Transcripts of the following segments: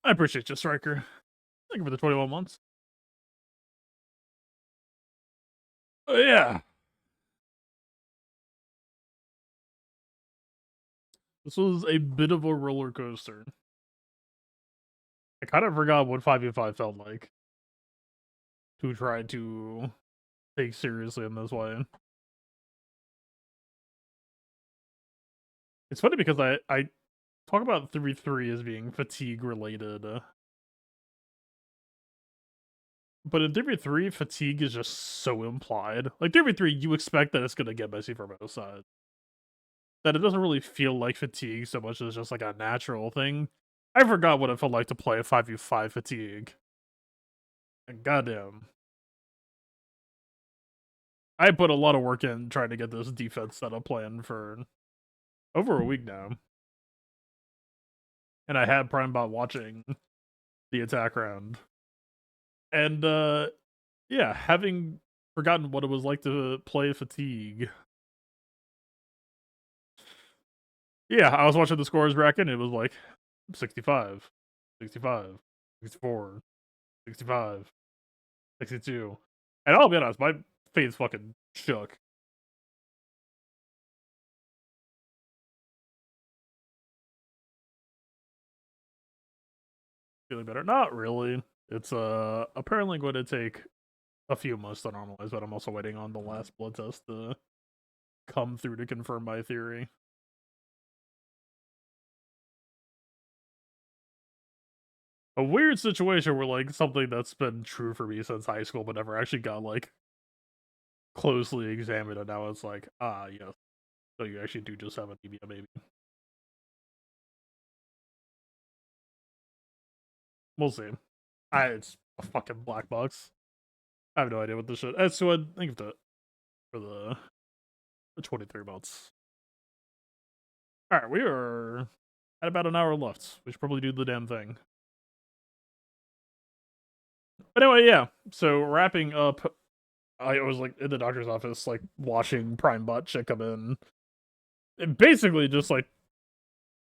I appreciate you, Striker. Thank you for the 21 months. Oh, yeah. This was a bit of a roller coaster. I kind of forgot what 5v5 felt like to try to take seriously in this way. It's funny because I talk about 3v3 as being fatigue related, but in 3v3, fatigue is just so implied. Like 3v3, you expect that it's gonna get messy for both sides. That it doesn't really feel like fatigue so much as just like a natural thing. I forgot what it felt like to play a 5v5 fatigue. And goddamn. I put a lot of work in trying to get this defense setup plan for over a week now. And I had PrimeBot watching the attack round. And yeah, having forgotten what it was like to play fatigue. Yeah, I was watching the scores bracket and it was like 65, 65, 64, 65, 62. And I'll be honest, my face fucking shook. Feeling better? Not really. It's apparently going to take a few months to normalize, but I'm also waiting on the last blood test to come through to confirm my theory. A weird situation where like something that's been true for me since high school but never actually got like closely examined, and now it's like, ah, yes. So you actually do just have anemia, maybe. We'll see. It's a fucking black box. I have no idea what this shit. So I think of that for the 23 months. All right, we are at about an hour left. We should probably do the damn thing. But anyway, yeah. So wrapping up, I was like in the doctor's office, like watching PrimeBot shit come in. It basically just like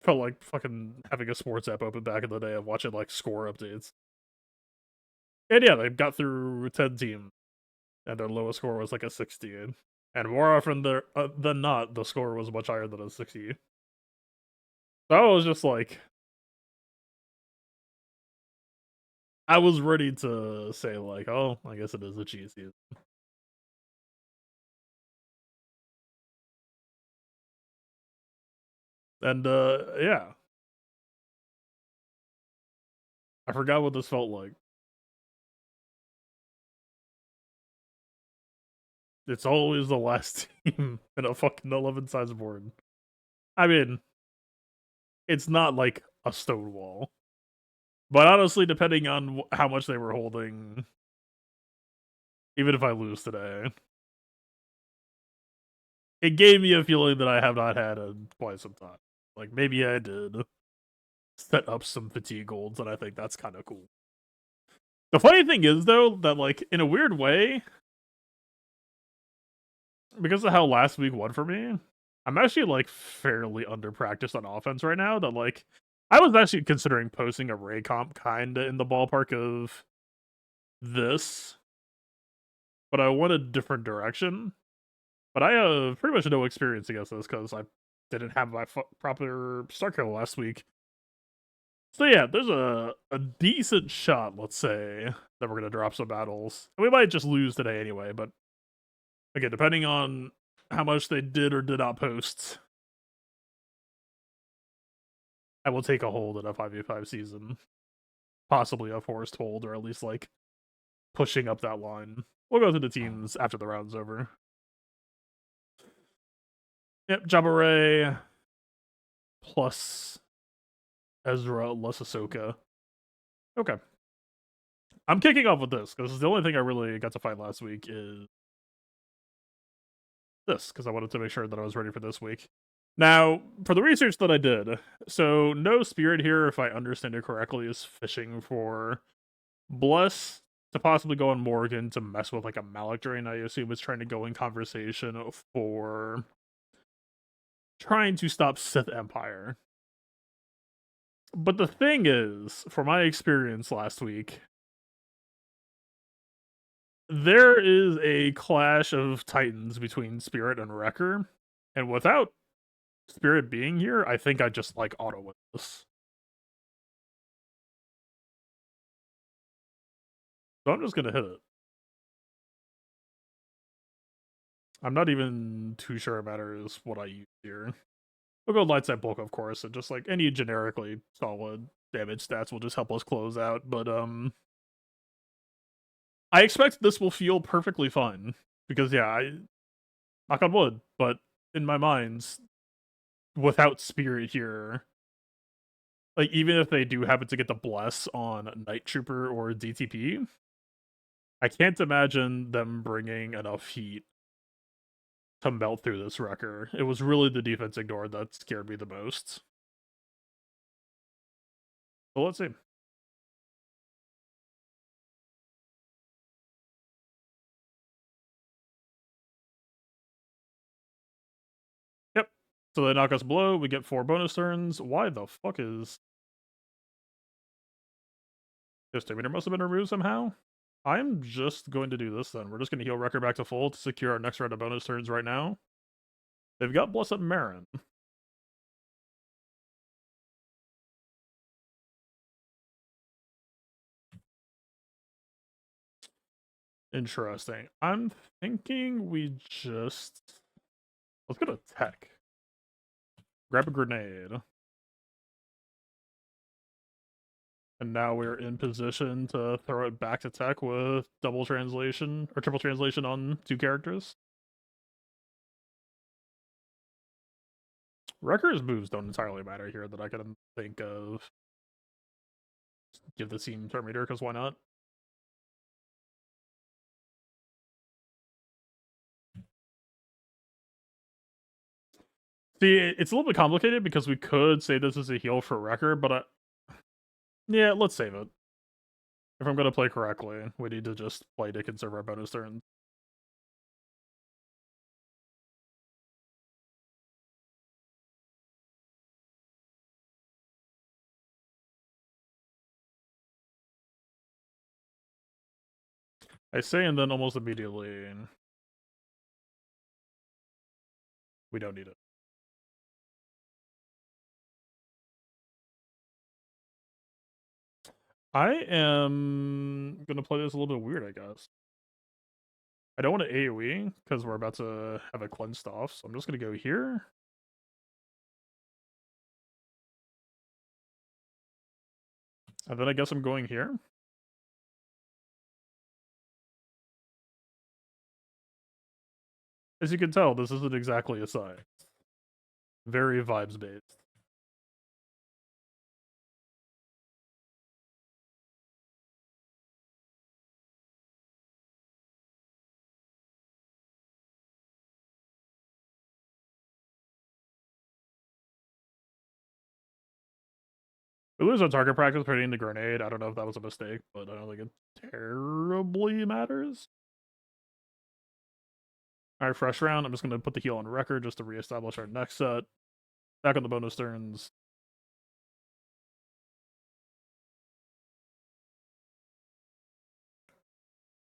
felt like fucking having a sports app open back in the day of watching like score updates. And yeah, they got through 10 teams, and their lowest score was like a 16. And more often than not, the score was much higher than a 60. So I was just like, I was ready to say like, oh, I guess it is a cheese season. And yeah, I forgot what this felt like. It's always the last team in a fucking 11 size board. I mean, it's not like a stone wall. But honestly, depending on how much they were holding, even if I lose today, it gave me a feeling that I have not had in quite some time. Like, maybe I did set up some fatigue golds, and I think that's kind of cool. The funny thing is, though, that, like, in a weird way, because of how last week went for me, I'm actually, like, fairly under practiced on offense right now. That, like, I was actually considering posting a Ray comp kind of in the ballpark of this, but I went a different direction. But I have pretty much no experience against this because I didn't have my proper start kill last week. So yeah, there's a decent shot, let's say, that we're gonna drop some battles. And we might just lose today anyway, but again, depending on how much they did or did not post, I will take a hold in a 5v5 season. Possibly a forced hold, or at least like pushing up that line. We'll go through the teams after the round's over. Yep, Jabba plus Ezra less Ahsoka. Okay. I'm kicking off with this because the only thing I really got to fight last week is this, because I wanted to make sure that I was ready for this week. Now, for the research that I did, so no spirit here, if I understand it correctly, is fishing for Bless to possibly go on Morgan to mess with like a Malik Drain. I assume it's trying to go in conversation for trying to stop Sith Empire. But the thing is, from my experience last week, there is a clash of titans between Spirit and Wrecker, and without Spirit being here, I think I just like auto win this. So I'm just gonna hit it. I'm not even too sure it matters what I use here. We'll go light side bulk, of course, and just like any generically solid damage stats will just help us close out. But I expect this will feel perfectly fine because yeah, I knock on wood, but in my mind, without Spirit here, like even if they do happen to get the bless on Night Trooper or DTP, I can't imagine them bringing enough heat to melt through this Wrecker. It was really the defense ignored that scared me the most. But let's see. Yep. So they knock us below, we get 4 bonus turns. Why the fuck is... This Terminator must have been removed somehow? I'm just going to do this then. We're just going to heal Wrecker back to full to secure our next round of bonus turns right now. They've got Blessed Marin. Interesting. I'm thinking we just... Let's go to tech. Grab a grenade. And now we're in position to throw it back to tech with double translation, or triple translation on 2 characters. Wrecker's moves don't entirely matter here that I can think of. Just give the team Terminator, because why not? See, it's a little bit complicated because we could say this is a heal for Wrecker, but yeah, let's save it. If I'm going to play correctly, we need to just play to conserve our bonus turns. I say, and then almost immediately, we don't need it. I am going to play this a little bit weird, I guess. I don't want to AoE, because we're about to have it cleansed off, so I'm just going to go here. And then I guess I'm going here. As you can tell, this isn't exactly a side. Very vibes-based. We lose on target practice for hitting the grenade. I don't know if that was a mistake, but I don't think it terribly matters. Alright, fresh round. I'm just going to put the heal on record just to reestablish our next set. Back on the bonus turns.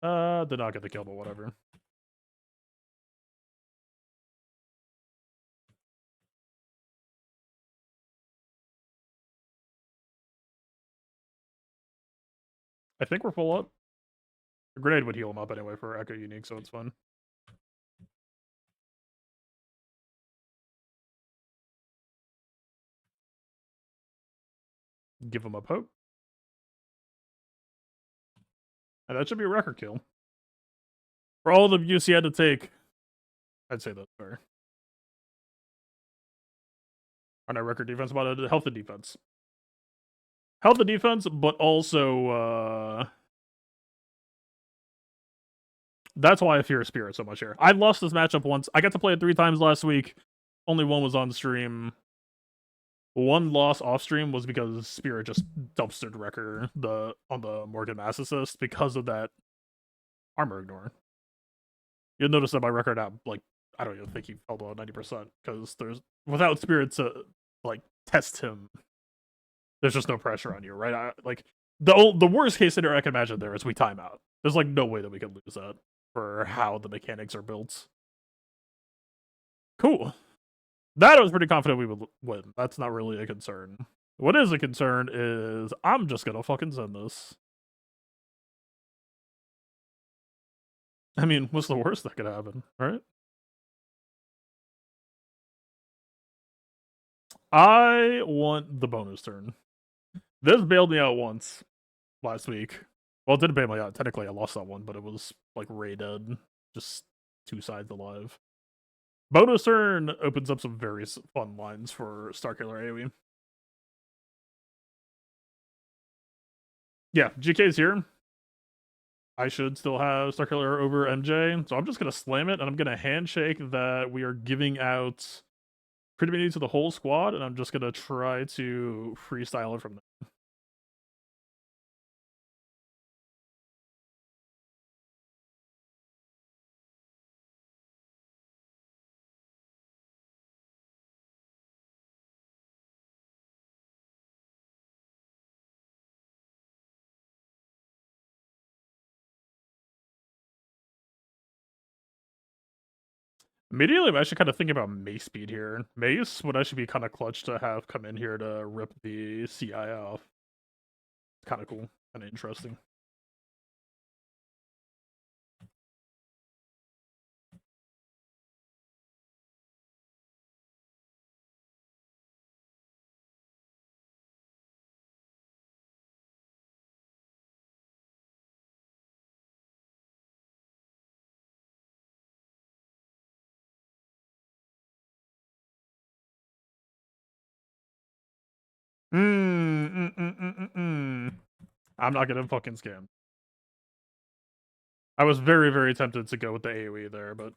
Did not get the kill, but whatever. I think we're full up. A grenade would heal him up anyway for Echo Unique, so it's fun. Give him a poke. And that should be a record kill. For all the abuse he had to take, I'd say that's fair. On our record defense, about a health and defense. Health and defense, but also, that's why I fear Spirit so much here. I lost this matchup once. I got to play it 3 times last week. Only one was on stream. One loss off stream was because Spirit just dumpstered Wrecker on the Morgan Mass assist because of that armor ignore. You'll notice that my record out, like, I don't even think he held on 90% because there's without Spirit to like test him. There's just no pressure on you, right? Like the worst case scenario I can imagine there is we time out. There's like no way that we can lose that for how the mechanics are built. Cool. That I was pretty confident we would win. That's not really a concern. What is a concern is I'm just gonna fucking send this. I mean, what's the worst that could happen, right? I want the bonus turn. This bailed me out once last week. Well, it didn't bail me out. Technically, I lost that one, but it was like Ray dead. Just two sides alive. Bonus turn opens up some very fun lines for Starkiller AoE. Yeah, GK's here. I should still have Starkiller over MJ, so I'm just gonna slam it, and I'm gonna handshake that we are giving out credibility to the whole squad, and I'm just gonna try to freestyle it from there. Immediately, I'm actually kind of thinking about Mace speed here. Mace would actually be kind of clutch to have come in here to rip the CI off. Kind of cool, kind of interesting. I'm not gonna fucking scam. I was very, very tempted to go with the AoE there, but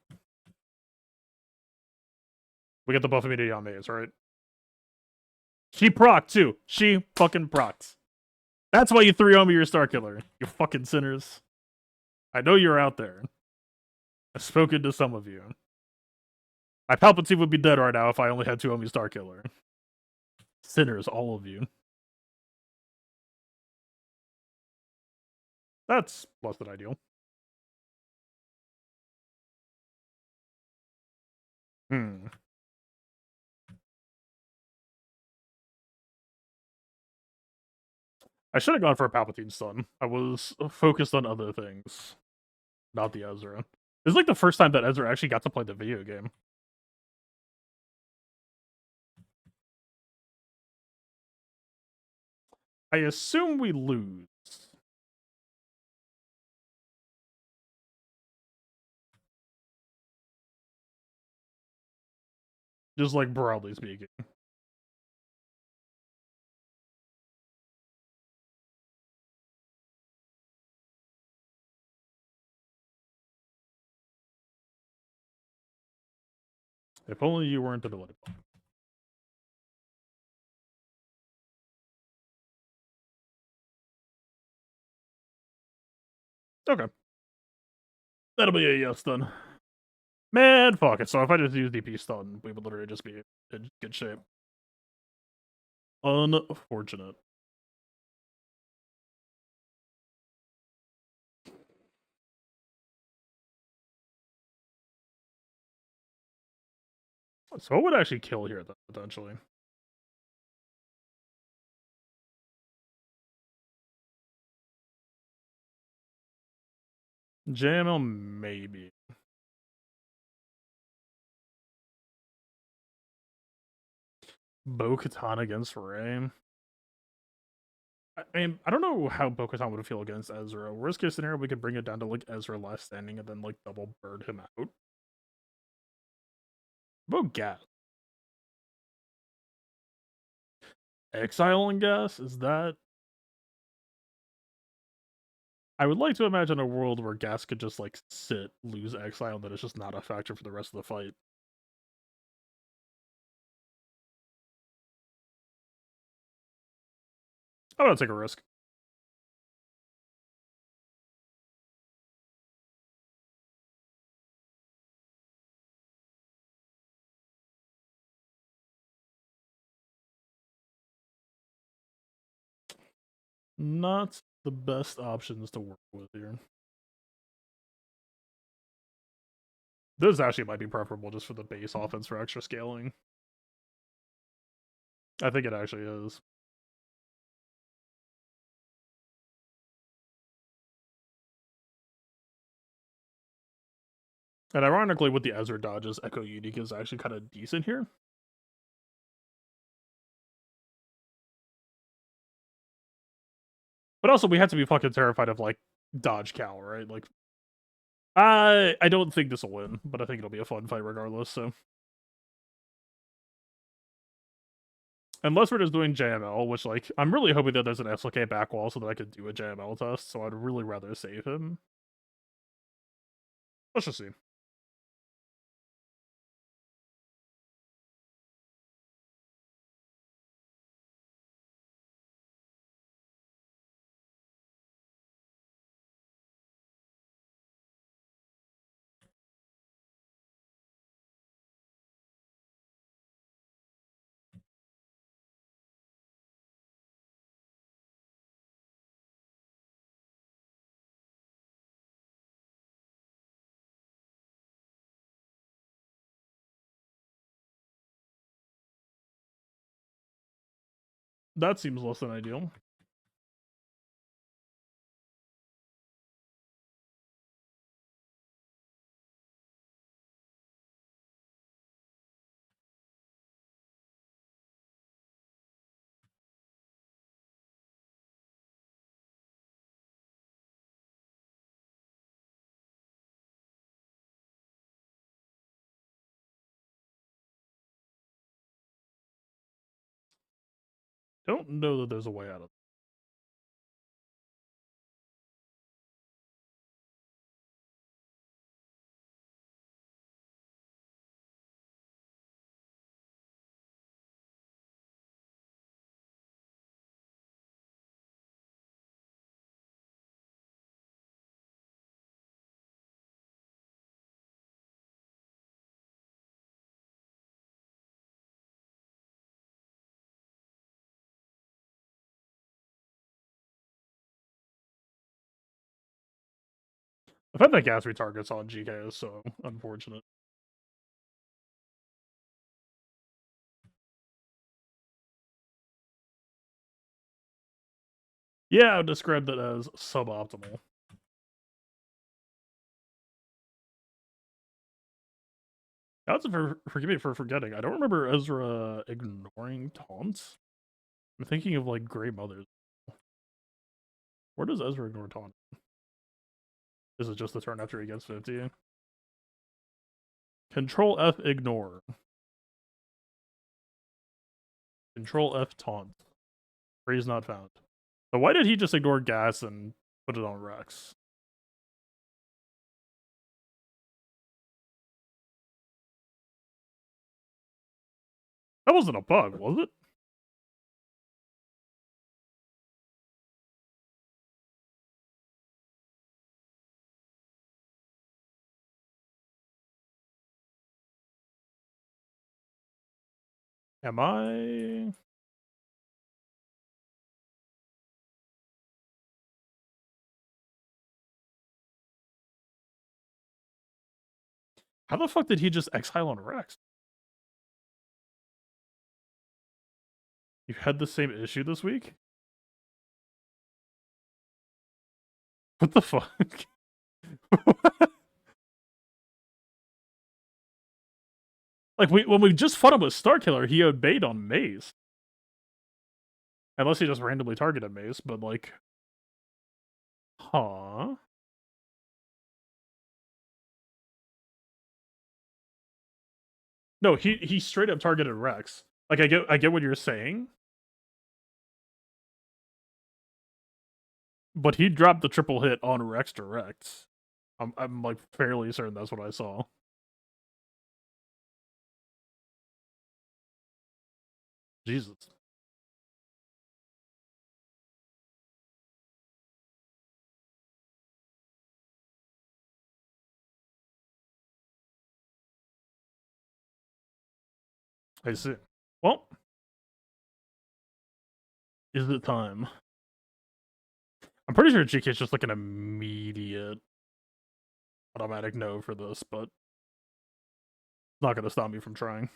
we get the buff immunity on Maze, right? She proc too. She fucking procs. That's why you 3 me your Starkiller. You fucking sinners. I know you're out there. I've spoken to some of you. My Palpatine would be dead right now if I only had 2 me Starkiller. Sinners, all of you. That's less than ideal. I should have gone for a Palpatine stun. I was focused on other things, not the Ezra. This is like the first time that Ezra actually got to play the video game. I assume we lose. Just like broadly speaking. If only you weren't the villain. Okay. That'll be a yes then. Man, fuck it. So if I just use DP stun, we would literally just be in good shape. Unfortunate. So what would actually kill here, then, potentially? JML, maybe. Bo-Katan against Ray. I mean, I don't know how Bo-Katan would feel against Ezra. Worst case scenario, we could bring it down to like Ezra last standing and then like double bird him out. Bo-Gas. Exile and Gas? Is that... I would like to imagine a world where Gas could just like sit, lose Exile, and then it's just not a factor for the rest of the fight. I'm gonna take a risk. Not the best options to work with here. This actually might be preferable just for the base offense for extra scaling. I think it actually is. And ironically, with the Ezra dodges, Echo Unique is actually kind of decent here. But also, we have to be fucking terrified of, like, dodge cow, right? Like, I don't think this will win, but I think it'll be a fun fight regardless, so. Unless we're just doing JML, which, like, I'm really hoping that there's an SLK back wall so that I could do a JML test, so I'd really rather save him. Let's just see. That seems less than ideal. Don't know that there's a way out of it. The fact that gas retargets on GK is so unfortunate. Yeah, I would describe that as suboptimal. That's forgive me for forgetting. I don't remember Ezra ignoring taunts. I'm thinking of, like, Grey Mothers. Where does Ezra ignore taunt? Is it just the turn after he gets 50? Control F ignore. Control F taunt. Phrase not found. So why did he just ignore gas and put it on Rex? That wasn't a bug, was it? Am I? How the fuck did he just exile on Rex? You had the same issue this week? What the fuck? Like, when we just fought him with Starkiller, he obeyed on Maze. Unless he just randomly targeted Maze, but, like... Huh? No, he straight up targeted Rex. Like, I get what you're saying, but he dropped the triple hit on Rex direct. I'm like fairly certain that's what I saw. Jesus. I see. Well, is it time? I'm pretty sure GK is just like an immediate automatic no for this, but it's not gonna stop me from trying.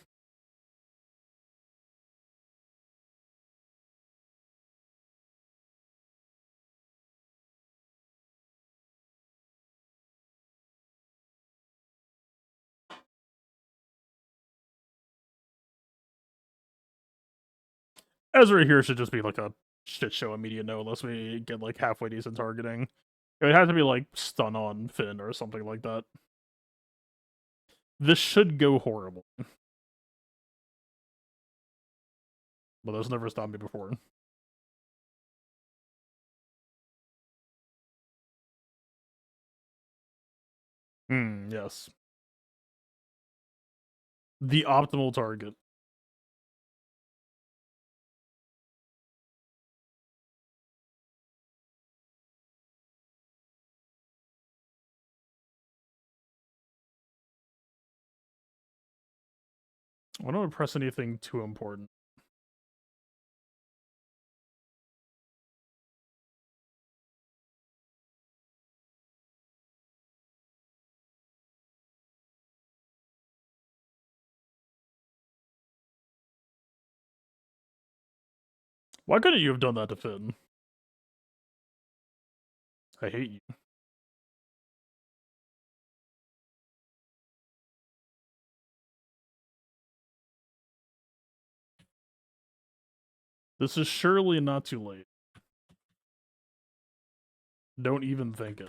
Ezra here should just be like a shit show immediate no unless we get like halfway decent targeting. It would have to be like stun on Finn or something like that. This should go horrible. But that's never stopped me before. Yes. The optimal target. I don't press anything too important. Why couldn't you have done that to Finn? I hate you. This is surely not too late. Don't even think it.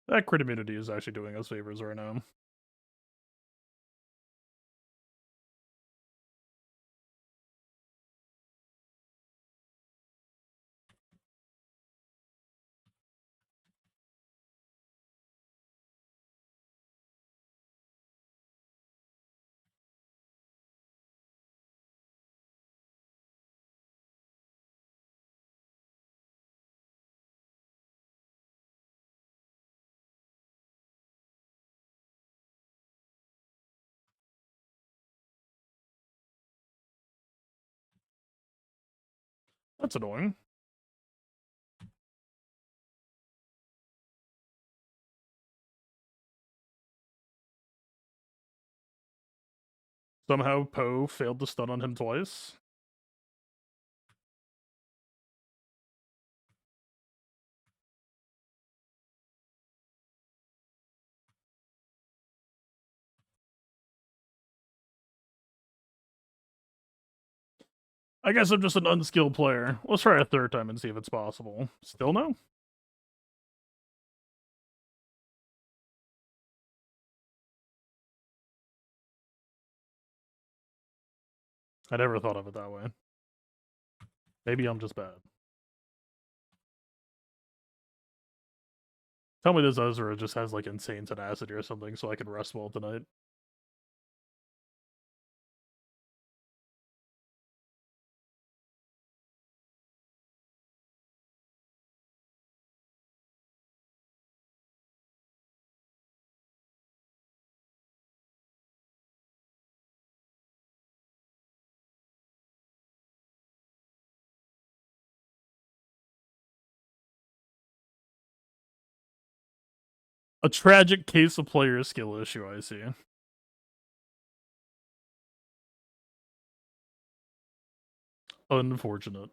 That crit immunity is actually doing us favors right now. That's annoying. Somehow Poe failed to stun on him twice. I guess I'm just an unskilled player. Let's try a third time and see if it's possible. Still no? I never thought of it that way. Maybe I'm just bad. Tell me this Ezra just has like insane tenacity or something so I can rest well tonight. A tragic case of player skill issue, I see. Unfortunate.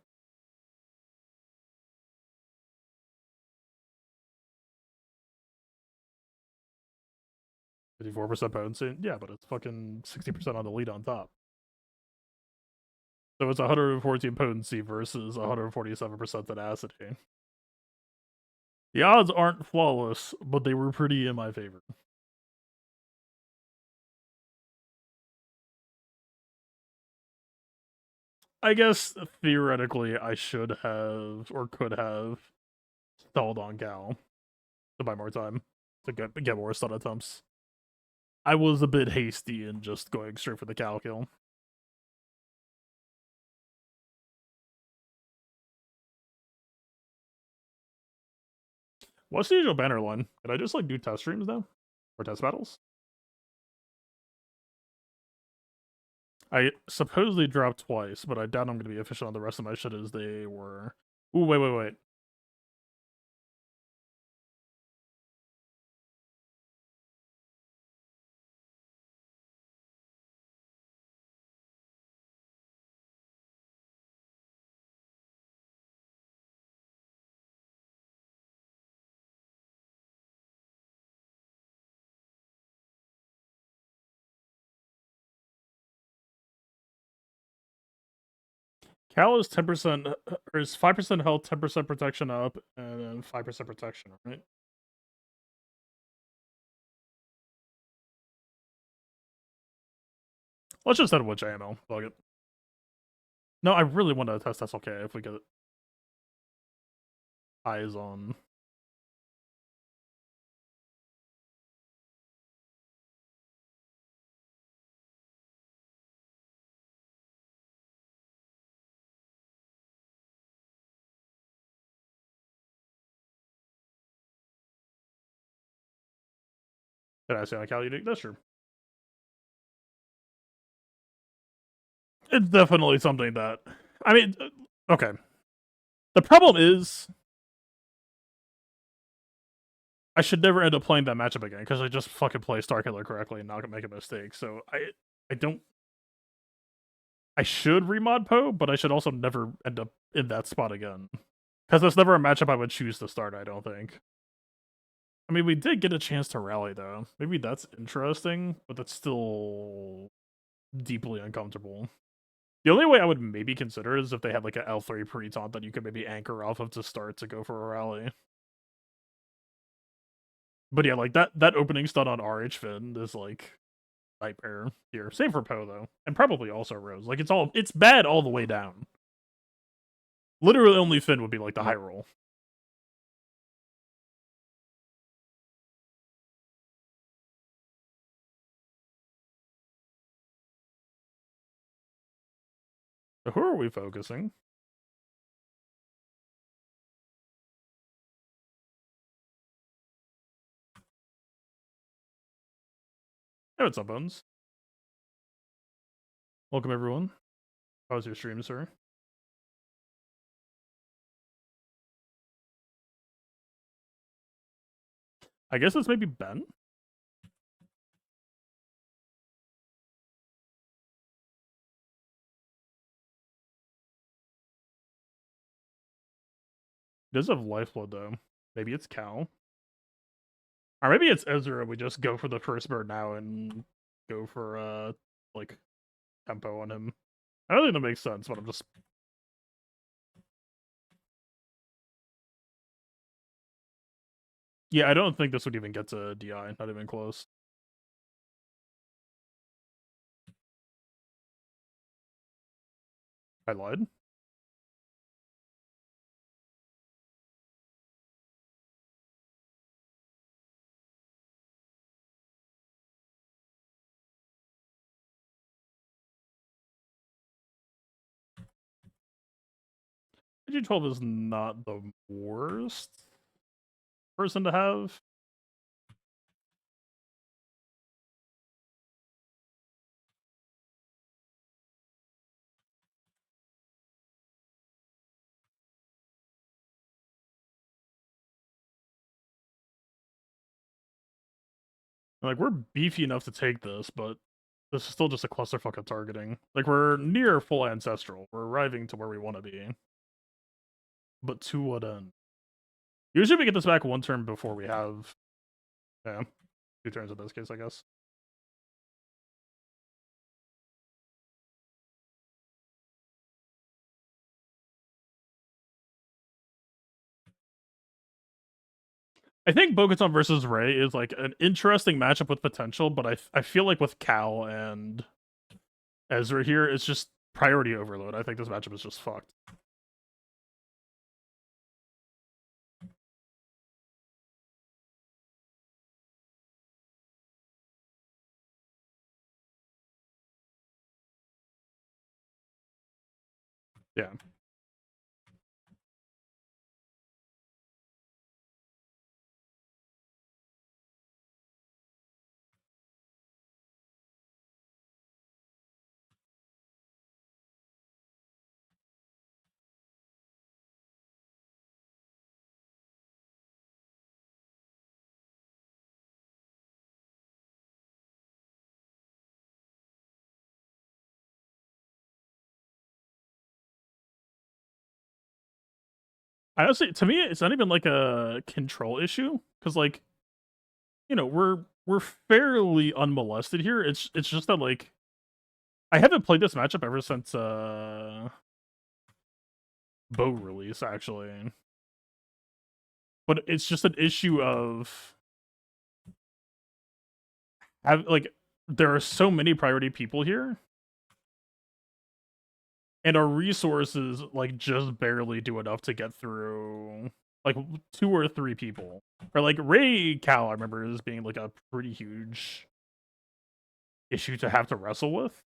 54% potency? Yeah, but it's fucking 60% on the lead on top. So it's 114 potency versus 147% tenacity. The odds aren't flawless, but they were pretty in my favor. I guess theoretically I should have or could have stalled on Gal. to buy more time to get more stun attempts. I was a bit hasty in just going straight for the Cal kill. What's the usual banner line? Can I just like do test streams now? Or test battles? I supposedly dropped twice, but I doubt I'm going to be efficient on the rest of my shit as they were. Ooh, wait. Cal is 10%, or is 5% health, 10% protection up, and then 5% protection, right? Let's just head Witch AML. Fuck it. No, I really want to test SLK if we get eyes on. Did I say like Cal unique? That's true. It's definitely something that. I mean, okay. The problem is, I should never end up playing that matchup again because I just fucking play Starkiller correctly and not make a mistake. So I don't. I should remod Poe, but I should also never end up in that spot again. Because that's never a matchup I would choose to start, I don't think. I mean, we did get a chance to rally, though. Maybe that's interesting, but that's still deeply uncomfortable. The only way I would maybe consider is if they had like an L3 pre-taunt that you could maybe anchor off of to start to go for a rally. But yeah, like that opening stun on RH Finn is like nightmare here. Same for Poe though, and probably also Rose. Like it's bad all the way down. Literally only Finn would be like the high roll. So who are we focusing? Hey, what's up, Bones? Welcome everyone. How's your stream, sir? I guess it's maybe Ben. He does have Lifeblood though. Maybe it's Cal. Or maybe it's Ezra. We just go for the first bird now and go for like tempo on him. I don't think that makes sense, but I'm just. Yeah, I don't think this would even get to DI. Not even close. I lied. G12 is not the worst person to have. Like, we're beefy enough to take this, but this is still just a clusterfuck of targeting. Like, we're near full ancestral. We're arriving to where we want to be. But to what end? Usually we get this back one turn before we have... Yeah, 2 turns in this case, I guess. I think Bo-Katan versus Rey is like an interesting matchup with potential, but I feel like with Cal and Ezra here, it's just priority overload. I think this matchup is just fucked. Yeah. Honestly, to me, it's not even like a control issue because, like, we're fairly unmolested here. It's just that like I haven't played this matchup ever since Bow release actually, but it's just an issue of have like there are so many priority people here, and our resources like just barely do enough to get through like 2 or 3 people. Or like Ray Cal, I remember as being like a pretty huge issue to have to wrestle with.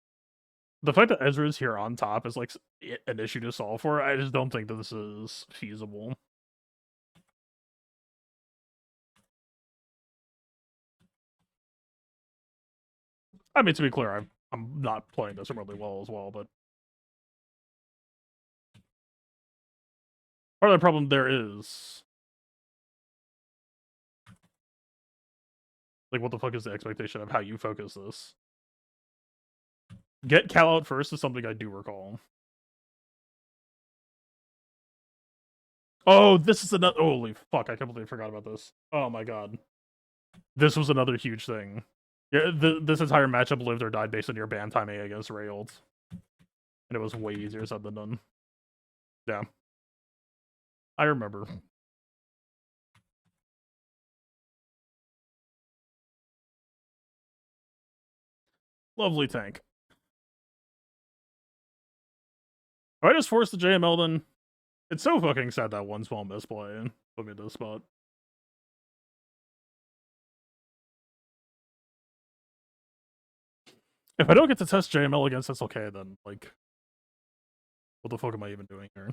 The fact that Ezra's here on top is like an issue to solve for. I just don't think that this is feasible. I mean, to be clear, I'm not playing this really well as well, but part of the problem there is like, what the fuck is the expectation of how you focus this? Get Cal out first is something I do recall. Oh, this is another. Holy fuck! I completely forgot about this. Oh my god, this was another huge thing. Yeah, this entire matchup lived or died based on your ban timing against Railed, and it was way easier said than done. Yeah, I remember. Lovely tank. If I just forced the JML, then it's so fucking sad that one small misplay and put me in this spot. If I don't get to test JML against SLK, then like, what the fuck am I even doing here?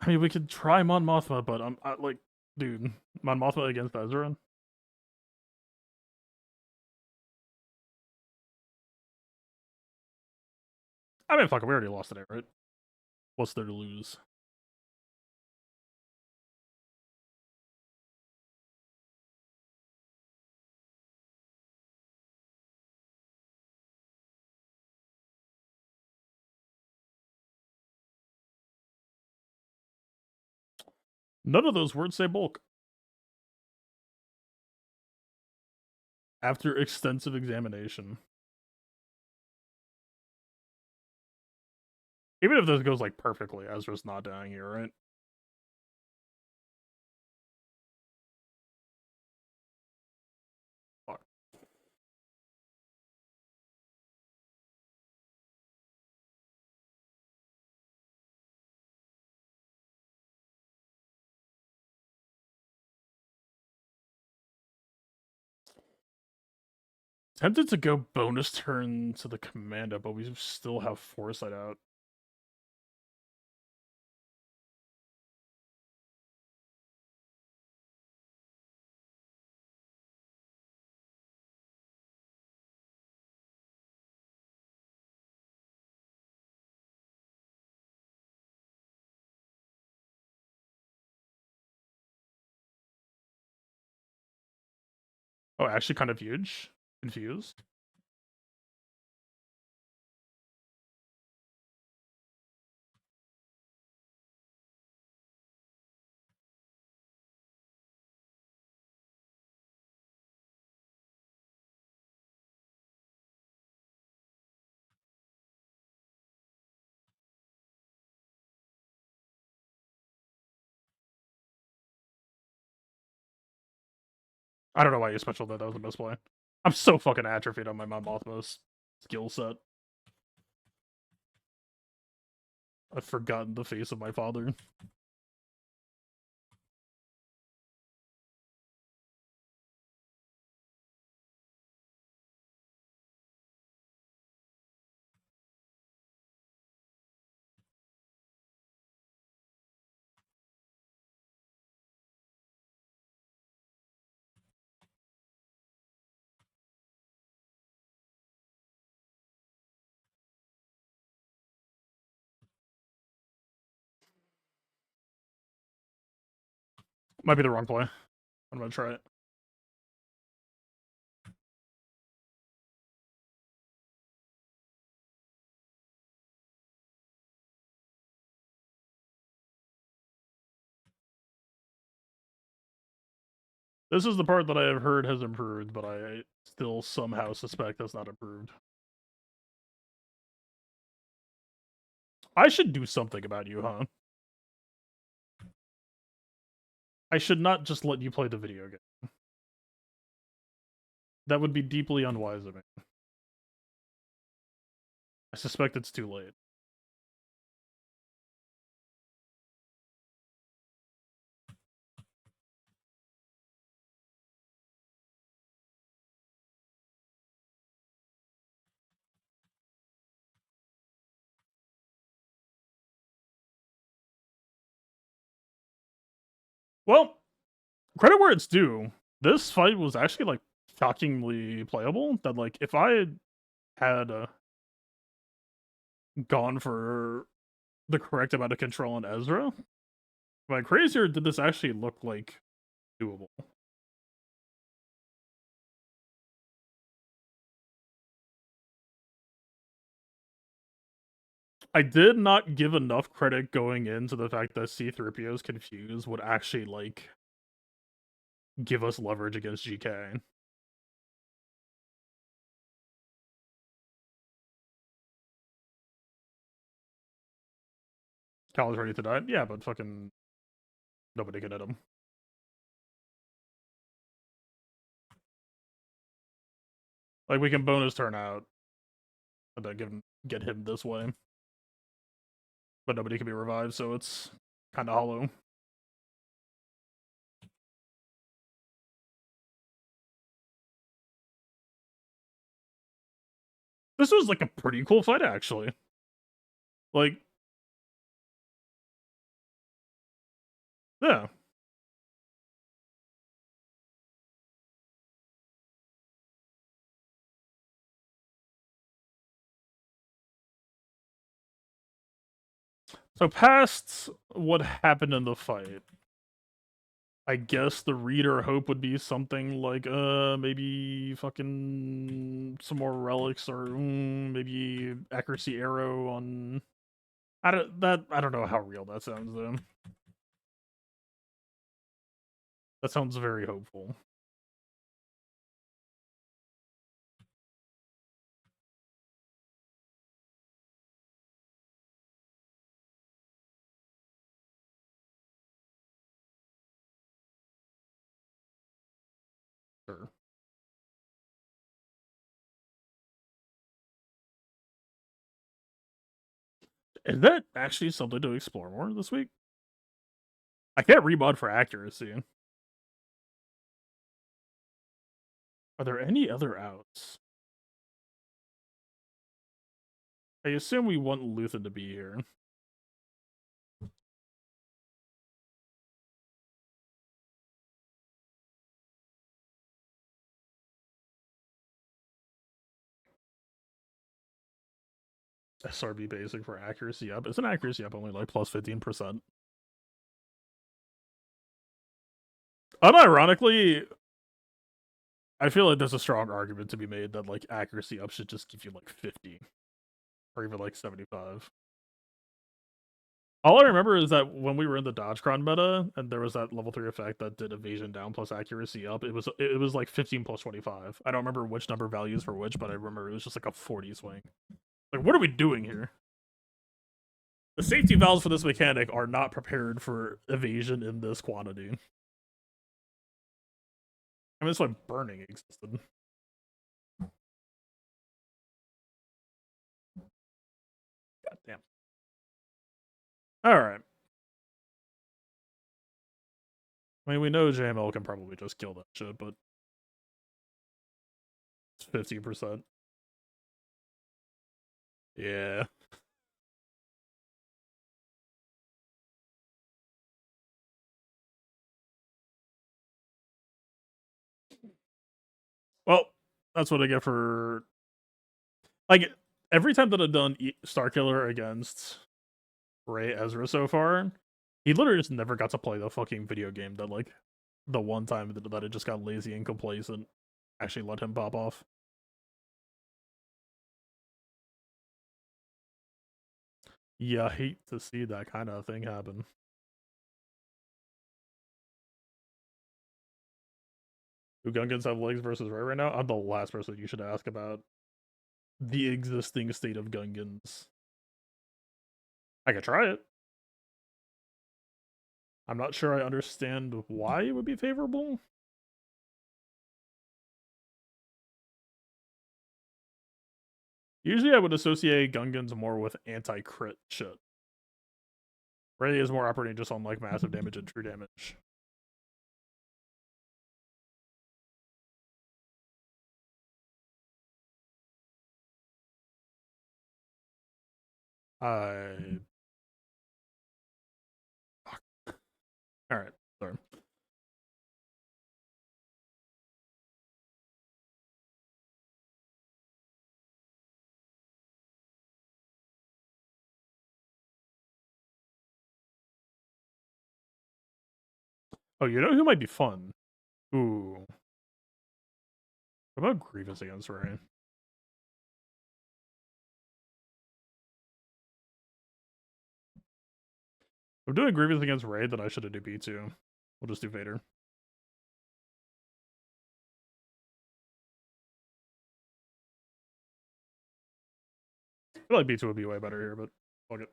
I mean, we could try Mon Mothma, but like, dude, Mon Mothma against Ezra. I mean, fuck, we already lost today, right? What's there to lose? None of those words say bulk. After extensive examination. Even if this goes like perfectly, Ezra's not dying here, right? Fuck. Tempted to go bonus turn to the commando, but we still have foresight out. Oh, actually kind of huge. Confused. I don't know why you special that. That was a misplay. I'm so fucking atrophied on my Mon Mothma's skill set. I've forgotten the face of my father. Might be the wrong play. I'm gonna try it. This is the part that I have heard has improved, but I still somehow suspect that's not improved. I should do something about you, huh? I should not just let you play the video game. That would be deeply unwise of me. I suspect it's too late. Well, credit where it's due. This fight was actually like shockingly playable. That like if I had gone for the correct amount of control on Ezra, am I crazy or did this actually look like doable? I did not give enough credit going into the fact that C-3PO's confused would actually like give us leverage against GK. Cal is ready to die. Yeah, but fucking nobody can hit him. Like we can bonus turn out and then get him this way. But nobody can be revived, so it's kinda hollow. This was like a pretty cool fight actually. Like yeah. So past what happened in the fight, I guess the reader hope would be something like maybe fucking some more relics or maybe accuracy arrow on I don't know how real that sounds though. That sounds very hopeful. Sure. Is that actually something to explore more this week? I can't remod for accuracy. Are there any other outs? I assume we want Luthen to be here. SRB basic for accuracy up. Isn't accuracy up only like plus 15%? Unironically, I feel like there's a strong argument to be made that like accuracy up should just give you like 50 or even like 75. All I remember is that when we were in the Dodgecron meta and there was that level 3 effect that did evasion down plus accuracy up, it was like 15 plus 25. I don't remember which number values for which, but I remember it was just like a 40 swing. Like, what are we doing here? The safety valves for this mechanic are not prepared for evasion in this quantity. I mean, it's like burning existed. God damn. Alright. I mean, we know JML can probably just kill that shit, but it's 50%. Yeah. Well, that's what I get for like every time that I've done Starkiller against Rey Ezra so far, He literally just never got to play the fucking video game that, like, the one time that it just got lazy and complacent actually let him pop off. Yeah, I hate to see that kind of thing happen. Do Gungans have legs versus Ray right now? I'm the last person you should ask about the existing state of Gungans. I could try it. I'm not sure I understand why it would be favorable. Usually I would associate Gungans more with anti-crit shit. Ray is more operating just on like massive damage and true damage. I Alright, sorry. Oh, you know who might be fun? Ooh. What about Grievous against Ray? If I'm doing Grievous against Ray, then I should have do B2. We'll just do Vader. I feel like B2 would be way better here, but fuck it.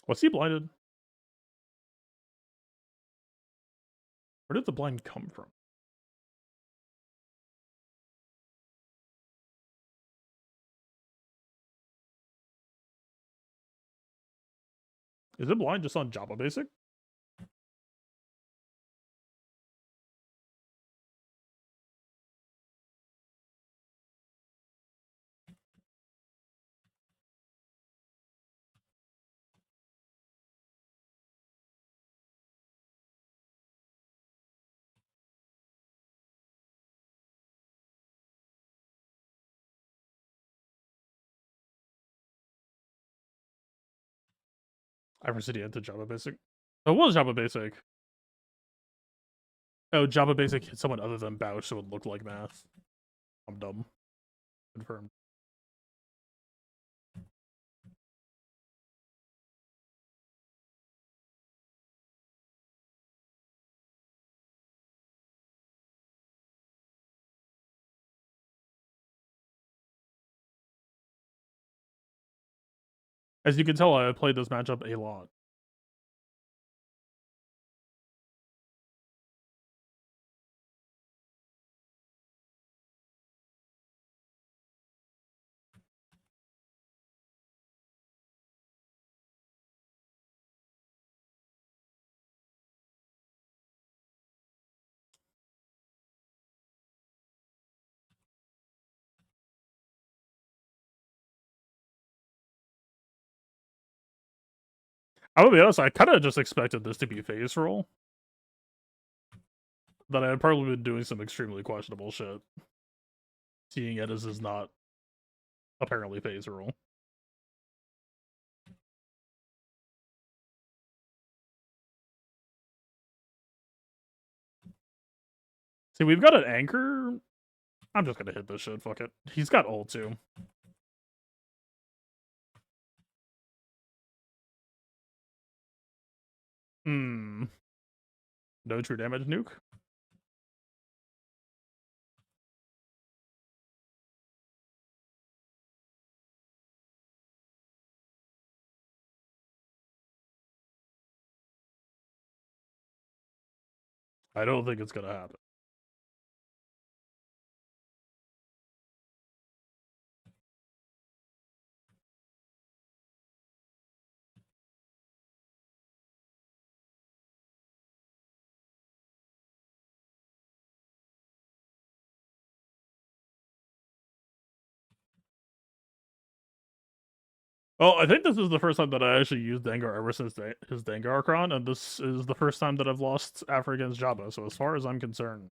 What's he blinded? Where did the blind come from? Is it blind just on Java Basic? Iversity into Java Basic. Oh, it was Java Basic. Oh, Java Basic hit someone other than Bouch, so it looked like math. I'm dumb. Confirmed. As you can tell, I played this matchup a lot. I will be honest, I kind of just expected this to be phase roll. That I had probably been doing some extremely questionable shit. Seeing it as is not apparently phase roll. See, we've got an anchor. I'm just gonna hit this shit, fuck it. He's got ult too. Hmm. No true damage nuke? I don't think it's gonna happen. Well, I think this is the first time that I actually used Dengar ever since his Dengar Archon, and this is the first time that I've lost Afro against Jabba. So as far as I'm concerned,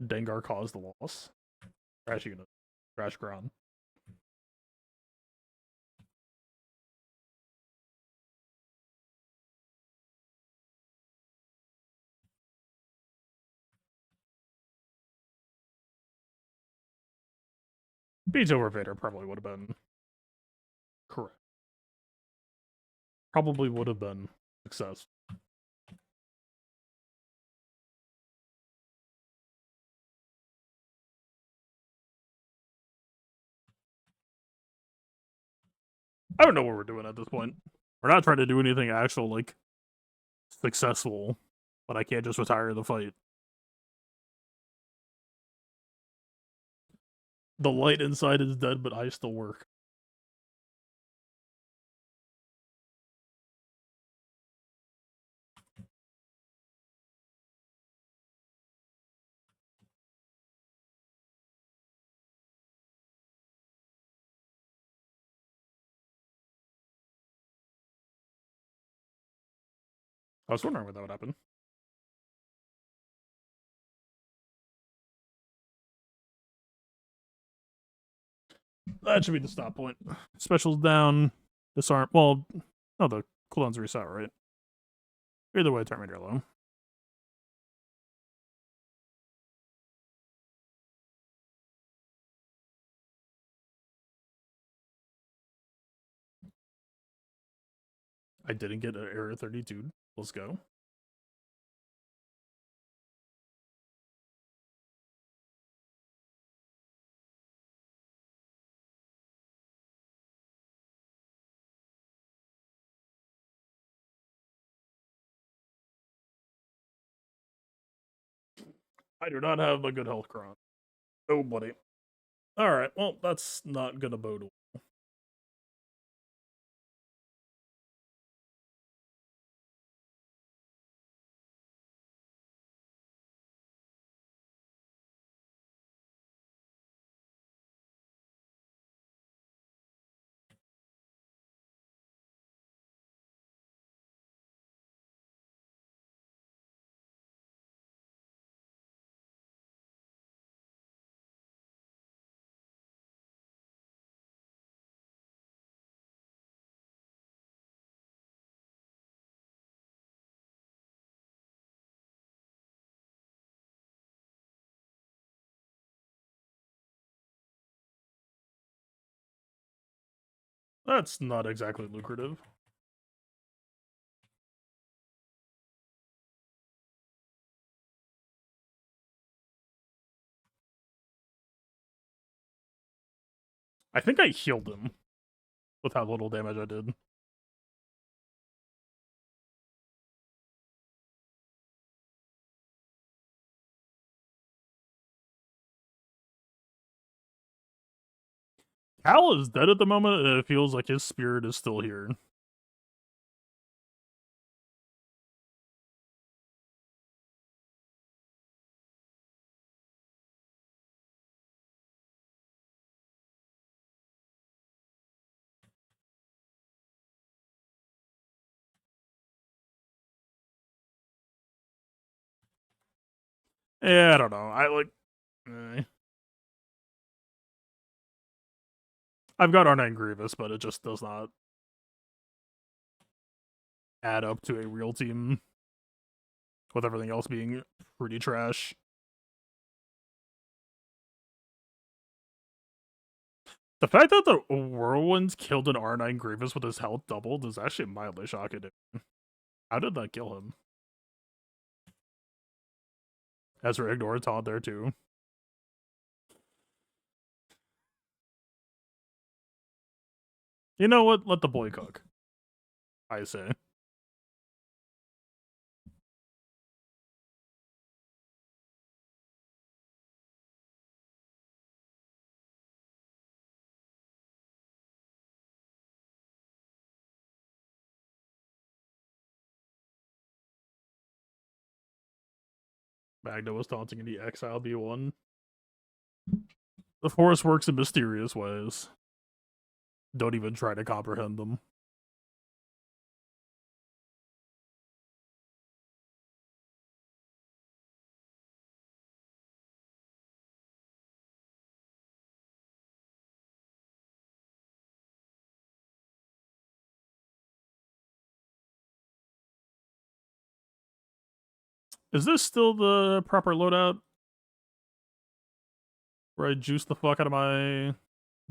Dengar caused the loss. Trash unit. Trash Gron. Beach over Vader probably would have been correct. Probably would have been success. I don't know what we're doing at this point. We're not trying to do anything actual, like, successful, but I can't just retire the fight. The light inside is dead, but I still work. I was wondering what that would happen. That should be the stop point. Specials down. Disarm. Well, no, the cooldowns reset, right? Either way, Terminator low. I didn't get an error 32. Let's go. I do not have a good health cron. Oh, buddy. Alright, well, that's not gonna bode well. That's not exactly lucrative. I think I healed him with how little damage I did. Cal is dead at the moment, and it feels like his spirit is still here. Yeah, I don't know. I like. I've got R9 Grievous, but it just does not add up to a real team with everything else being pretty trash. The fact that the Whirlwinds killed an R9 Grievous with his health doubled is actually mildly shocking. How did that kill him? Ezra ignored taunt there too. You know what? Let the boy cook. I say. Magna was taunting in the Exile B1. The Force works in mysterious ways. Don't even try to comprehend them. Is this still the proper loadout? Where I juice the fuck out of my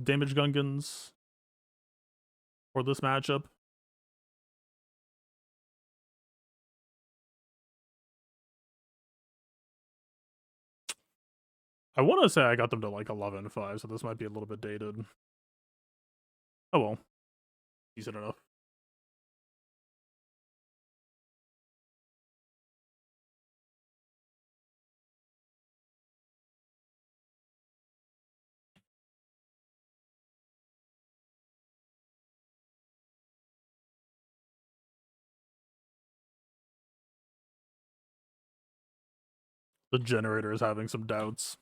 damage gungans for this matchup? I want to say I got them to like 11.5, so this might be a little bit dated. Oh well. Decent enough. The generator is having some doubts.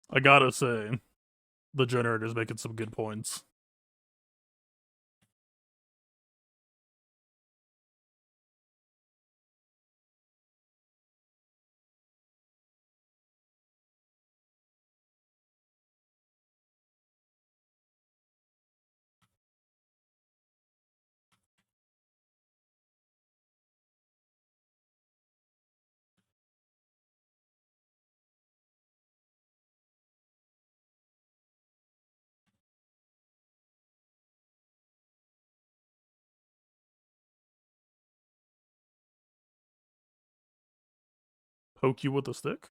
I gotta say, the generator's making some good points. Poke you with a stick?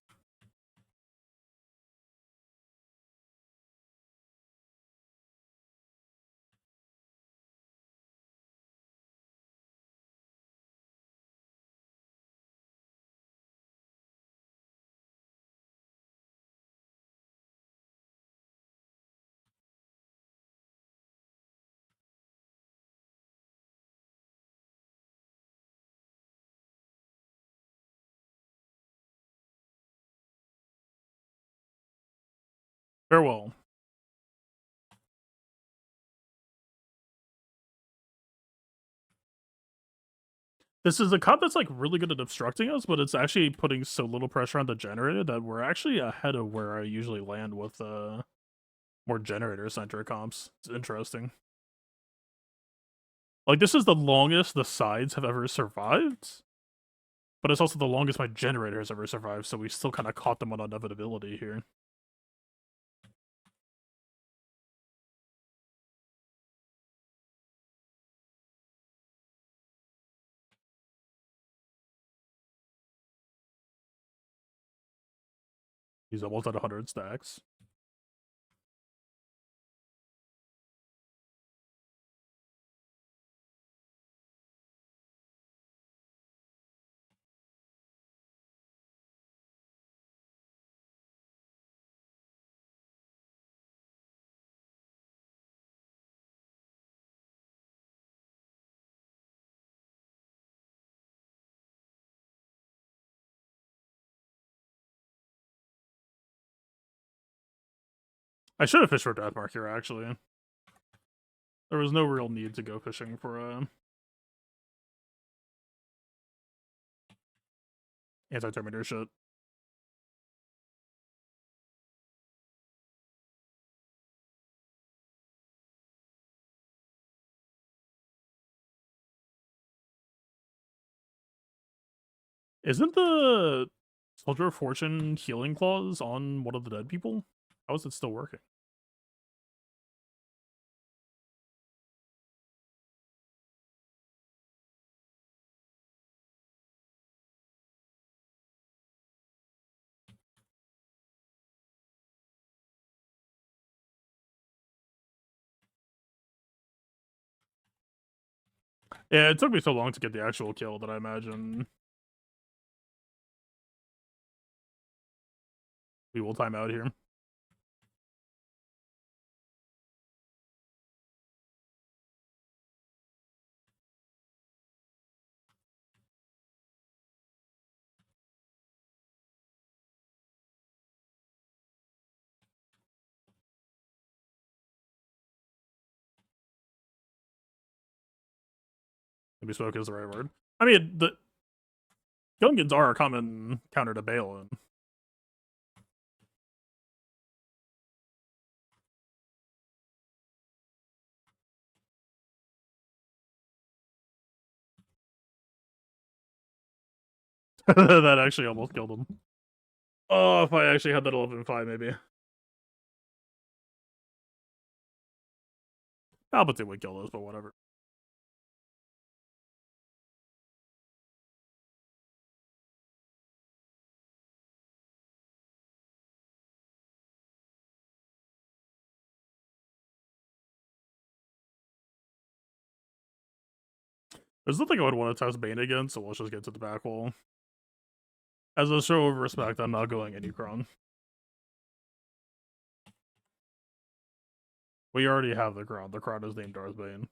Farewell. This is a comp that's like really good at obstructing us, but it's actually putting so little pressure on the generator that we're actually ahead of where I usually land with more generator-centric comps. It's interesting. Like, this is the longest the sides have ever survived, but it's also the longest my generator has ever survived, so we still kind of caught them on inevitability here. He's almost at 100 stacks. I should have fished for Deathmark here, actually. There was no real need to go fishing for anti-Terminator shit. Isn't the Soldier of Fortune healing clause on one of the dead people? How is it still working? Yeah, it took me so long to get the actual kill that I imagine we will time out here. Maybe smoke is the right word. I mean, the Gungans are a common counter to Balin. That actually almost killed him. Oh, if I actually had that 11-5, maybe. Palpatine would kill those, but whatever. There's nothing I would want to test Bane against, so let's just get to the back wall. As a show of respect, I'm not going any Kron. We already have the Kron. The Kron is named Darth Bane.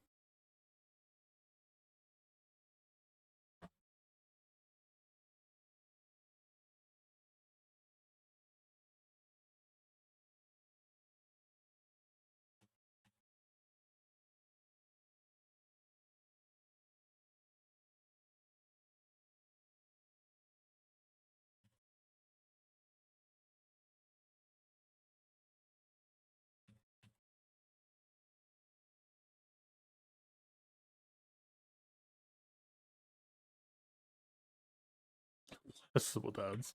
This is what that's.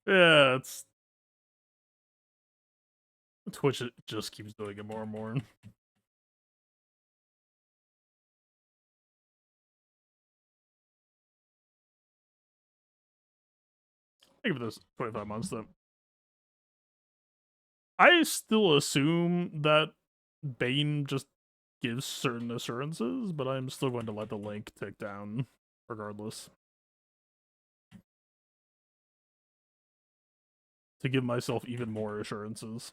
Yeah, it's Twitch. It just keeps doing it more and more. Think of this 25 months though. I still assume that Bane just gives certain assurances, but I'm still going to let the link tick down regardless. To give myself even more assurances.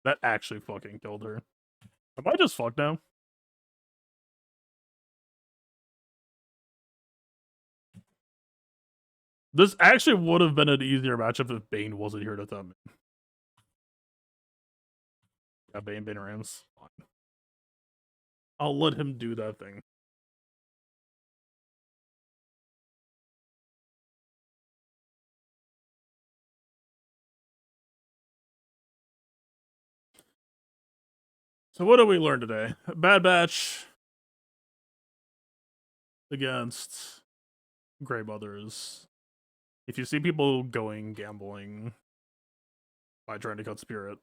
That actually fucking killed her. Am I just fucked now? This actually would have been an easier matchup if Bane wasn't here to tell me. Yeah, Bane Rams. Fine. I'll let him do that thing. So what did we learn today? Bad Batch against Grey Mothers. If you see people going gambling by trying to cut Spirit,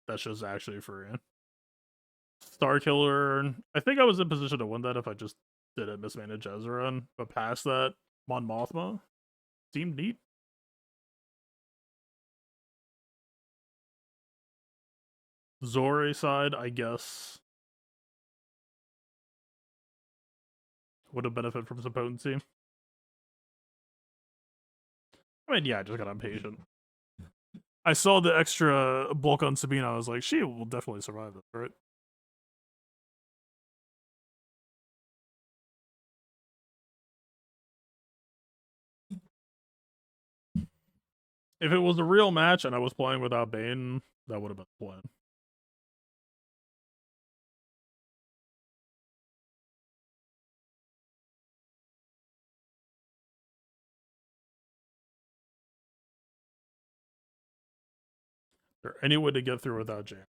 that's just actually free. Star Killer, I think I was in position to win that if I just didn't mismanage Ezra, but past that, Mon Mothma seemed neat. Zore side, I guess, would have benefited from some potency. I mean, yeah, I just got impatient. I saw the extra bulk on Sabine. I was like, she will definitely survive this, right? If it was a real match and I was playing without Bane, that would have been the plan. Is there any way to get through without Jam?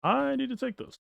I need to take this.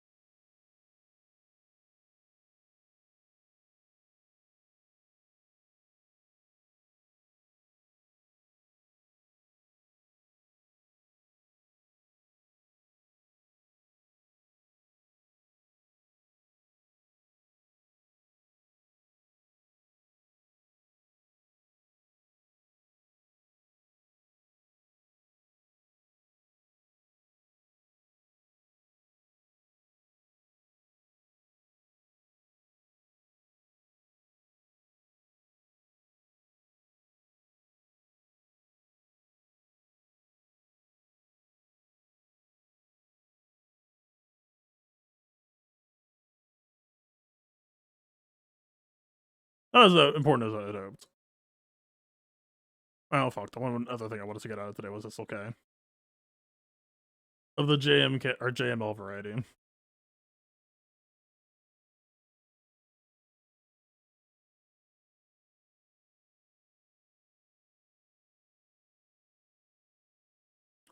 Not as important as I had hoped. Oh, fuck. The one other thing I wanted to get out of today was this, okay. Of the or JML variety.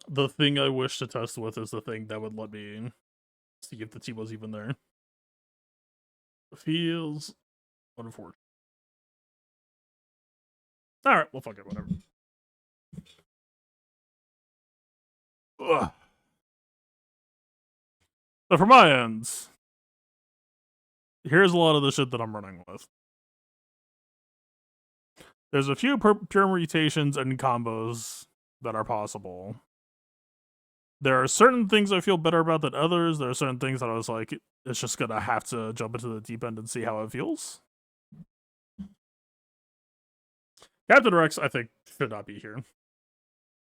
The thing I wish to test with is the thing that would let me see if the T was even there. Feels unfortunate. Alright, well, fuck it, whatever. Ugh. So for my ends, here's a lot of the shit that I'm running with. There's a few permutations and combos that are possible. There are certain things I feel better about than others. There are certain things that I was like, it's just gonna have to jump into the deep end and see how it feels. Captain Rex, I think, should not be here.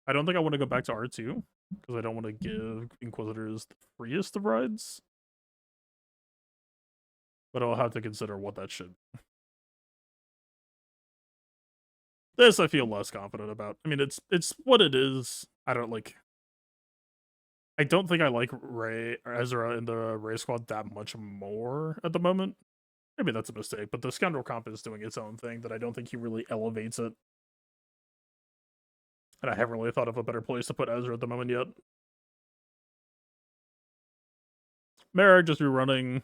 I don't think I want to go back to R2, because I don't want to give Inquisitors the freest of rides. But I'll have to consider what that should be. This I feel less confident about. I mean, it's what it is. I don't think I like Ray or Ezra in the Ray squad that much more at the moment. Maybe that's a mistake, but the Scoundrel comp is doing its own thing that I don't think he really elevates it. And I haven't really thought of a better place to put Ezra at the moment yet. Merrick just rerunning.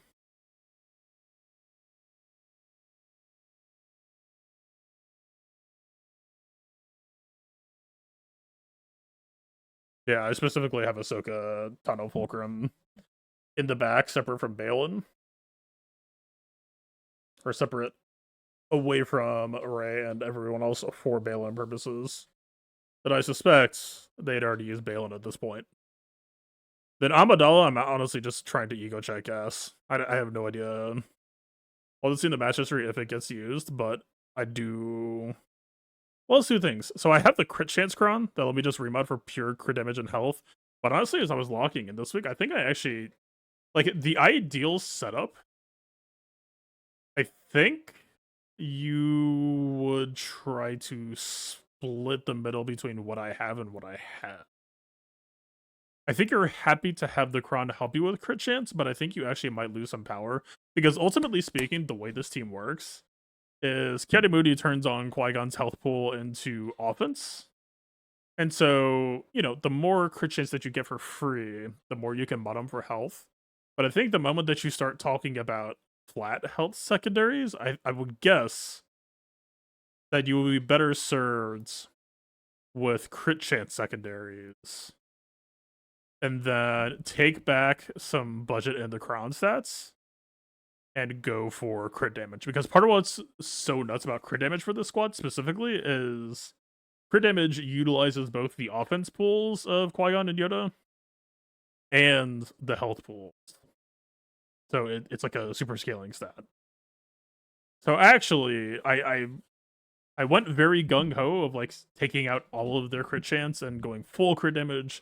Yeah, I specifically have Ahsoka Tano Fulcrum in the back, separate from Balin. Or separate away from Ray and everyone else for Balin purposes. But I suspect they'd already used Balin at this point. Then Amidala, I'm honestly just trying to ego check ass. I have no idea. I'll just see in the match history if it gets used, but I do. Well, let's do things. So I have the crit chance cron that let me just remod for pure crit damage and health. But honestly, as I was locking in this week, I think I actually like the ideal setup. I think you would try to split the middle between what I have and what I have. I think you're happy to have the Cron to help you with crit chance, but I think you actually might lose some power. Because ultimately speaking, the way this team works is Moody turns on Qui-Gon's health pool into offense. And so, you know, the more crit chance that you get for free, the more you can bottom for health. But I think the moment that you start talking about flat health secondaries, I would guess that you will be better served with crit chance secondaries and then take back some budget in the crown stats and go for crit damage. Because part of what's so nuts about crit damage for this squad specifically is crit damage utilizes both the offense pools of Qui-Gon and Yoda and the health pools. So it's like a super scaling stat. So actually, I went very gung-ho of like taking out all of their crit chance and going full crit damage,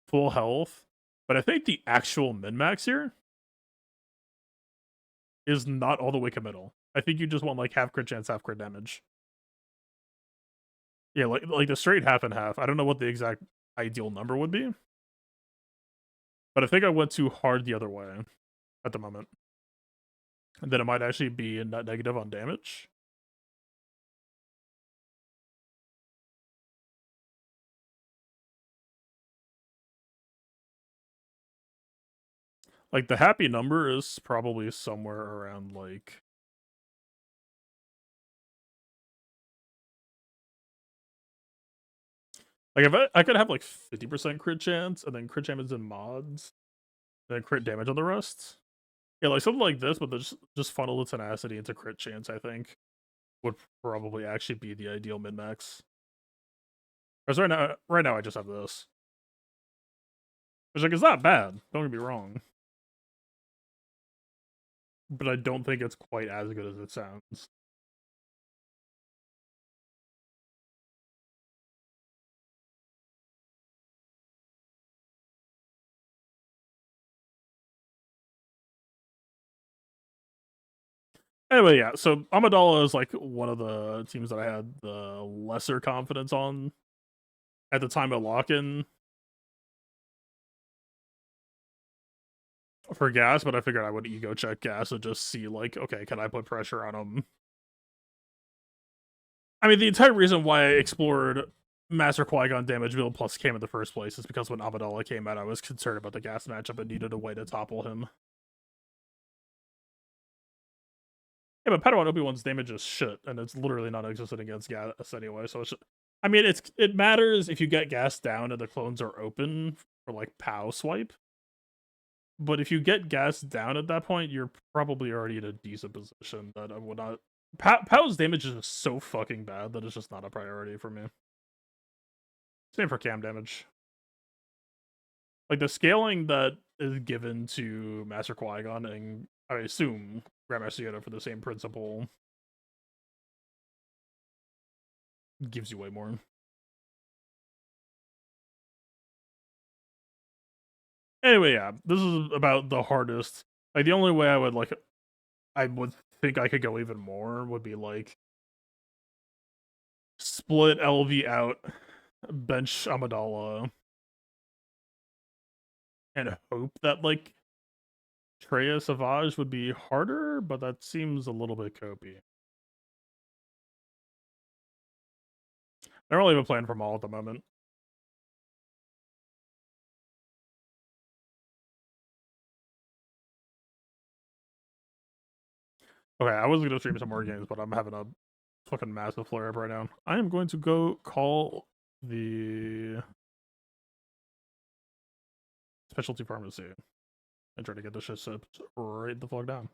full health. But I think the actual min-max here is not all the way committal. I think you just want like half crit chance, half crit damage. Yeah, like the straight half and half. I don't know what the exact ideal number would be. But I think I went too hard the other way at the moment. And then it might actually be a net negative on damage. Like the happy number is probably somewhere around like if I could have like 50% crit chance and then crit damage in mods, and then crit damage on the rest. Yeah, like something like this, but just funnel the tenacity into crit chance, I think, would probably actually be the ideal min-max. Because right now I just have this. Which like it's not bad, don't get me wrong. But I don't think it's quite as good as it sounds. Anyway, yeah. So Amidala is like one of the teams that I had the lesser confidence on at the time of lock-in for gas, but I figured I would ego check gas and just see like, okay, can I put pressure on him? I mean, the entire reason why I explored Master Qui-Gon damage build plus came in the first place is because when Amidala came out, I was concerned about the gas matchup and needed a way to topple him. Yeah, but Padawan Obi-Wan's damage is shit, and it's literally non-existent against gas anyway. So I mean, it matters if you get gas down and the clones are open for like POW swipe. But if you get gas down at that point, you're probably already in a decent position that I would not. POW's damage is just so fucking bad that it's just not a priority for me. Same for cam damage. Like the scaling that is given to Master Qui-Gon and I assume Grandmaster Yoda for the same principle gives you way more. Anyway, yeah, this is about the hardest. Like the only way I would think I could go even more would be like split LV out, bench Amidala, and hope that like Treya Savage would be harder, but that seems a little bit copy. I don't really have a plan for Maul at the moment. Okay, I was gonna stream some more games, but I'm having a fucking massive flare up right now. I am going to go call the specialty pharmacy and try to get this shit sipped right the fuck down.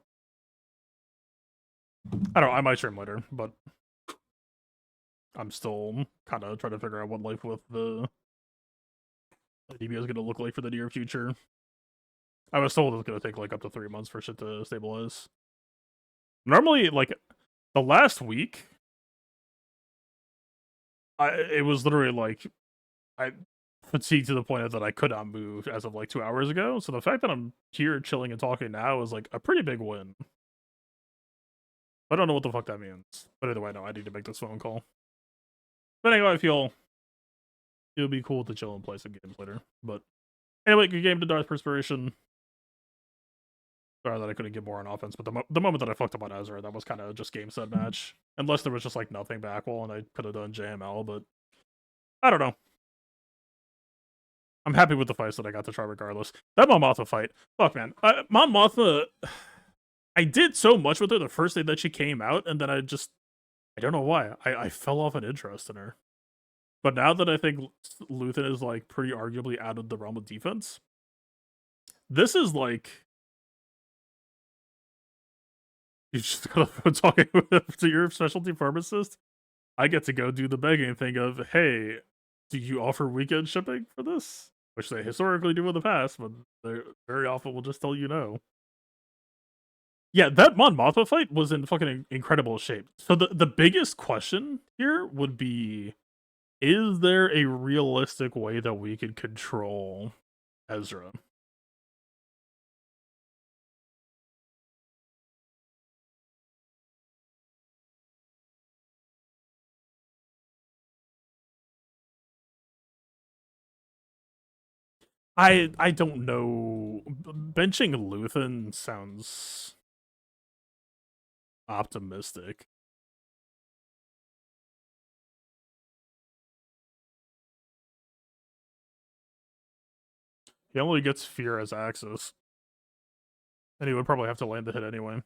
I don't know, I might stream later, but I'm still kind of trying to figure out what life with the DB is going to look like for the near future. I was told it's going to take like up to 3 months for shit to stabilize. Normally, like the last week, it was literally like I fatigued to the point that I could not move as of like 2 hours ago. So the fact that I'm here chilling and talking now is like a pretty big win. I don't know what the fuck that means, but either way, no, I need to make this phone call. But anyway, I feel it would be cool to chill and play some games later. But anyway, good game to Darth Perspiration. Sorry that I couldn't get more on offense, but the moment that I fucked up on Ezra, that was kind of just game set match. Unless there was just like nothing backwall and I could have done JML, but I don't know. I'm happy with the fights that I got to try regardless. That Mon Mothma fight, fuck man, Mon Mothma, I did so much with her the first day that she came out, and then I don't know why I fell off an interest in her. But now that I think Luthen is like pretty arguably out of the realm of defense, this is like you just gotta talking to your specialty pharmacist. I get to go do the begging thing of, hey, do you offer weekend shipping for this? Which they historically do in the past, but they very often will just tell you no. Yeah, that Mon Mothma fight was in fucking incredible shape. So the biggest question here would be, is there a realistic way that we could control Ezra? I don't know. Benching Luthen sounds optimistic. He only gets fear as access. And he would probably have to land the hit anyway.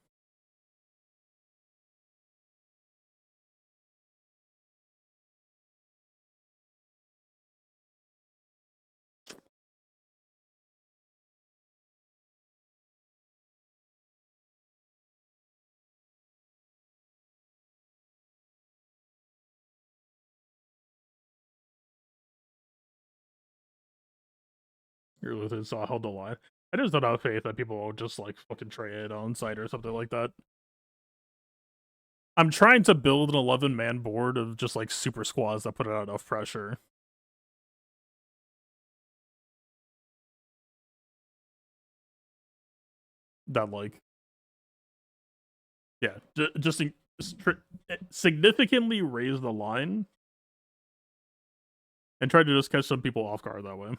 Your Luthen saw held the line. I just don't have faith that people will just like fucking trade on site or something like that. I'm trying to build an 11-man board of just like super squads that put out enough pressure. That like, Yeah, just significantly raise the line and try to just catch some people off guard that way.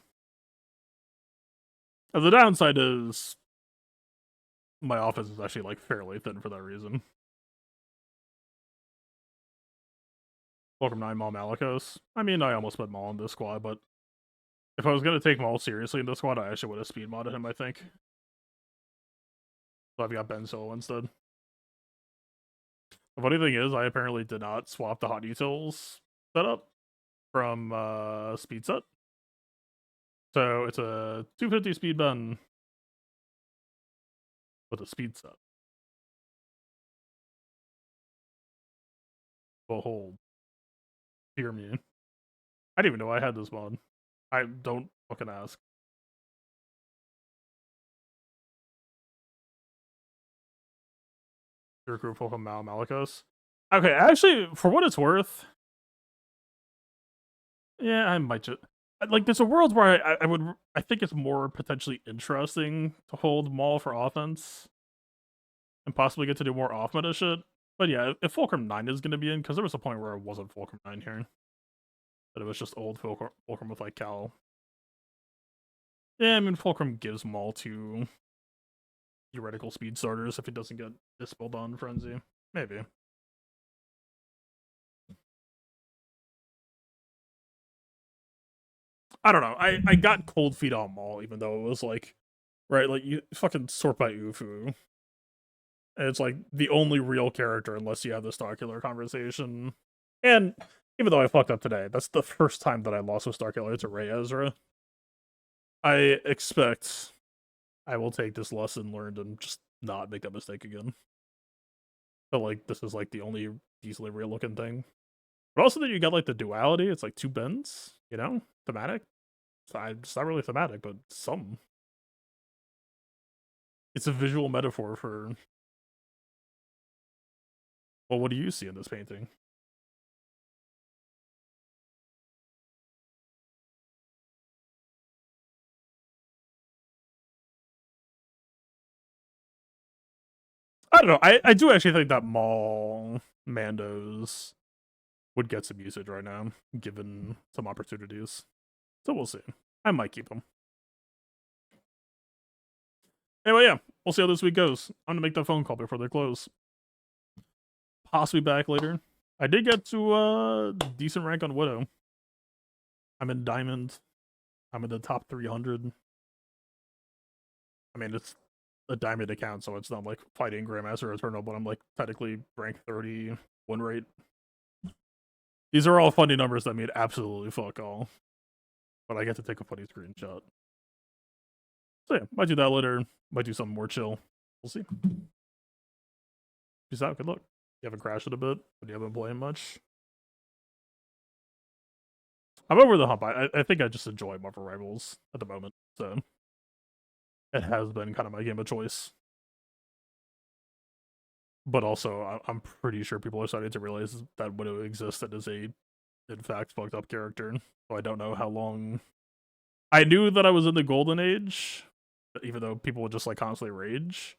And the downside is my offense is actually like fairly thin for that reason. Welcome 9 Maul Malicos. I mean, I almost put Maul in this squad, but if I was going to take Maul seriously in this squad, I actually would have speed modded him, I think. So I've got Ben Solo instead. The funny thing is, I apparently did not swap the hot utils setup from speed set. So it's a 250 speed Ben with a speed set. Behold. Hear me. I didn't even know I had this mod. I don't fucking ask. Your group from Mal Malicos. Okay, actually, for what it's worth, yeah, I might just like. There's a world where I think it's more potentially interesting to hold Maul for offense and possibly get to do more off meta shit. But yeah, if Fulcrum 9 is gonna be in, because there was a point where it wasn't Fulcrum 9 here, but it was just old Fulcrum with like Cal. Yeah, I mean Fulcrum gives Maul to theoretical speed starters if it doesn't get dispelled on Frenzy. Maybe. I don't know. I got cold feet on Maul, even though it was like, right, like you fucking sort by Ufu. And it's like the only real character unless you have the Starkiller conversation. And even though I fucked up today, that's the first time that I lost with Starkiller to Rey Ezra. I expect I will take this lesson learned and just not make that mistake again. But like this is like the only decently real looking thing. But also that you got like the duality, it's like two bends, you know? Thematic. It's not really thematic, but some. It's a visual metaphor for. Well, what do you see in this painting? I don't know. I do actually think that Maul Mandos would get some usage right now, given some opportunities. So we'll see. I might keep them. Anyway, yeah, we'll see how this week goes. I'm gonna make that phone call before they close. Possibly back later. I did get to decent rank on Widow. I'm in Diamond. I'm in the top 300. I mean, it's a Diamond account, so it's not like fighting Grandmaster Eternal, but I'm like technically rank 30 win rate. These are all funny numbers that mean absolutely fuck all. But I get to take a funny screenshot. So yeah, might do that later. Might do something more chill. We'll see. Peace out. Good luck. You haven't crashed it a bit, but you haven't been playing much. I'm over the hump. I think I just enjoy Marvel Rivals at the moment. So it has been kind of my game of choice. But also, I'm pretty sure people are starting to realize that Widow exists and is a, in fact, fucked up character. So I don't know how long. I knew that I was in the Golden Age, even though people would just like constantly rage.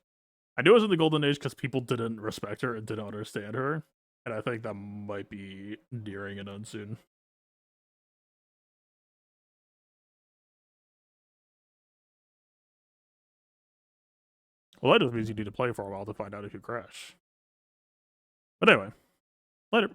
I knew I was in the Golden Age because people didn't respect her and didn't understand her. And I think that might be nearing an end soon. Well, that just means you need to play for a while to find out if you crash. But anyway, later.